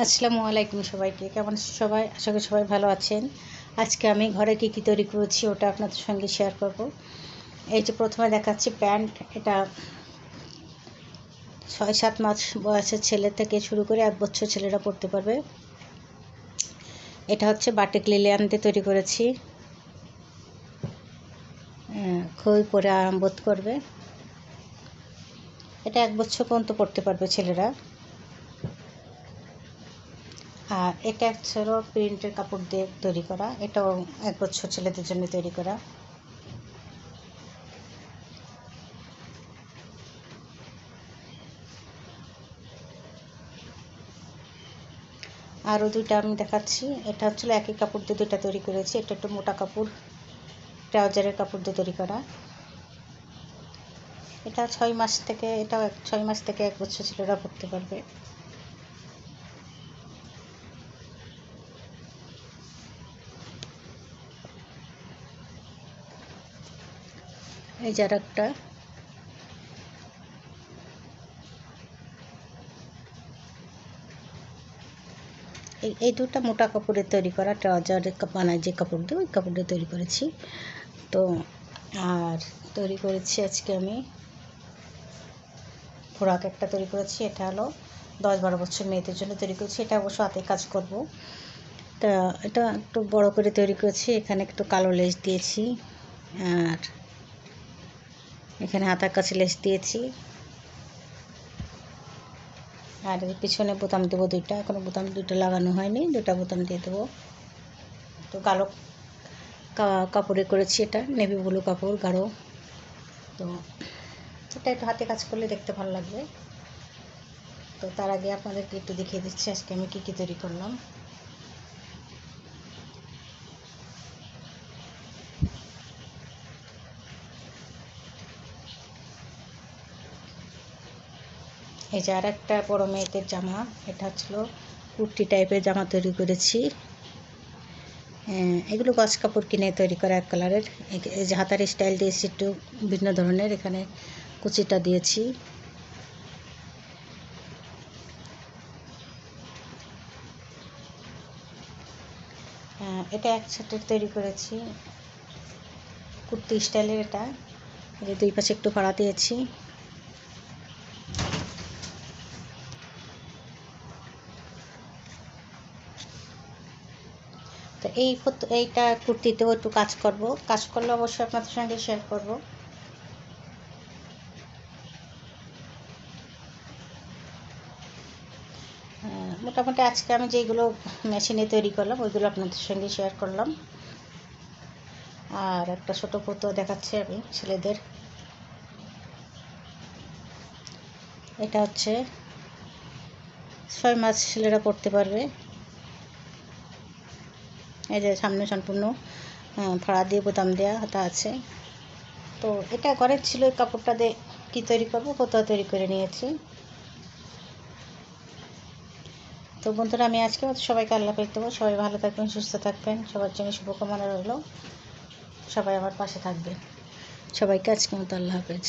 আসসালামু আলাইকুম সবাইকে। কেমন আছেন সবাই? আশা করি সবাই ভালো আছেন। আজকে আমি ঘরে কী তৈরি করেছি ওটা আপনাদের সঙ্গে শেয়ার করব। এই যে প্রথমে দেখাচ্ছি প্যান্ট। এটা 6-7 মাস বয়সের ছেলে থেকে শুরু করে 1 বছর ছেলেরা পরতে পারবে। এটা হচ্ছে বাটিক লিলিয়ান দিয়ে তৈরি করেছি। খুবই পরে আরাম বোধ করবে। এটা 1 বছর পর্যন্ত পরতে পারবে ছেলেরা। আর এটা ছিল প্রিন্টের কাপড় দিয়ে তৈরি করা। এটাও 1 বছর ছেলেদের জন্য তৈরি করা। আরও দুইটা আমি দেখাচ্ছি। এটা হচ্ছিল একই কাপড় দিয়ে দুইটা তৈরি করেছি। এটা একটু মোটা কাপড়, ট্রাউজারের কাপড় দিয়ে তৈরি করা। এটা 6 মাস থেকে 1 বছর ছেলেরা পরতে পারবে। এই যে একটা এই দুটো মোটা কাপড়ের তৈরি করা, ট্রাউজারের বানায় যে কাপড় দিয়ে, ওই কাপড় দিয়ে তৈরি করেছি। তো আর তৈরি করেছি আজকে আমি ফ্রক একটা তৈরি করেছি। এটা হলো 10-12 বছর মেয়েদের জন্য তৈরি করেছি। এটা অবশ্য হাতে কাজ করব। তা এটা একটু বড় করে তৈরি করেছি। এখানে একটু কালো লেস দিয়েছি, আর এখানে হাতার কাছে লেস দিয়েছি। আর পিছনে বোতাম দেবো দুইটা। এখনো বোতাম দুইটা লাগানো হয়নি, দুটা বোতাম দিয়ে দেবো। তো কালো কাপড়ে করেছি, এটা নেভি ব্লু কাপড় গাঢ়। তো এটা একটু হাতে কাজ করলে দেখতে ভালো লাগবে। তো তার আগে আপনাদেরকে একটু দেখিয়ে দিচ্ছি আজকে আমি কী কী তৈরি করলাম। এই যে আর একটা বড়ো মেয়েদের জামা। এটা হচ্ছিল কুর্তি টাইপের জামা তৈরি করেছি। এগুলো গজ কাপড় কিনে তৈরি করা, এক কালারের। এই যে হাতার স্টাইল দিয়েছি একটু ভিন্ন ধরনের, এখানে কুচিটা দিয়েছি। এটা এক সেটের তৈরি করেছি, কুর্তি স্টাইলের। এটা এই যে দুই পাশে একটু ফাড়া দিয়েছি। তো এইটা কুর্তিতেও একটু কাজ করব। কাজ করলে অবশ্যই আপনাদের সঙ্গে শেয়ার করব। মোটামুটি আজকে আমি যেগুলো মেশিনে তৈরি করলাম ওইগুলো আপনাদের সঙ্গে শেয়ার করলাম। আর একটা ছোটো ফটো দেখাচ্ছি আমি ছেলেদের। এটা হচ্ছে 6 মাস ছেলেরা পরতে পারবে। এই যে সামনে সম্পূর্ণ ফাড়া দিয়ে বোতাম দেওয়া হাতা আছে। তো এটা ঘরের ছিল, এই কাপড়টা দিয়ে কী তৈরি করবো, ফটো তৈরি করে নিয়েছি। তো বন্ধুরা, আমি আজকে সবাইকে আল্লাহ হাফেজ দেবো। সবাই ভালো থাকবেন, সুস্থ থাকবেন, সবার জন্য শুভকামনা রইল। সবাই আমার পাশে থাকবেন। সবাইকে আজকে মতো আল্লাহ হাফেজ।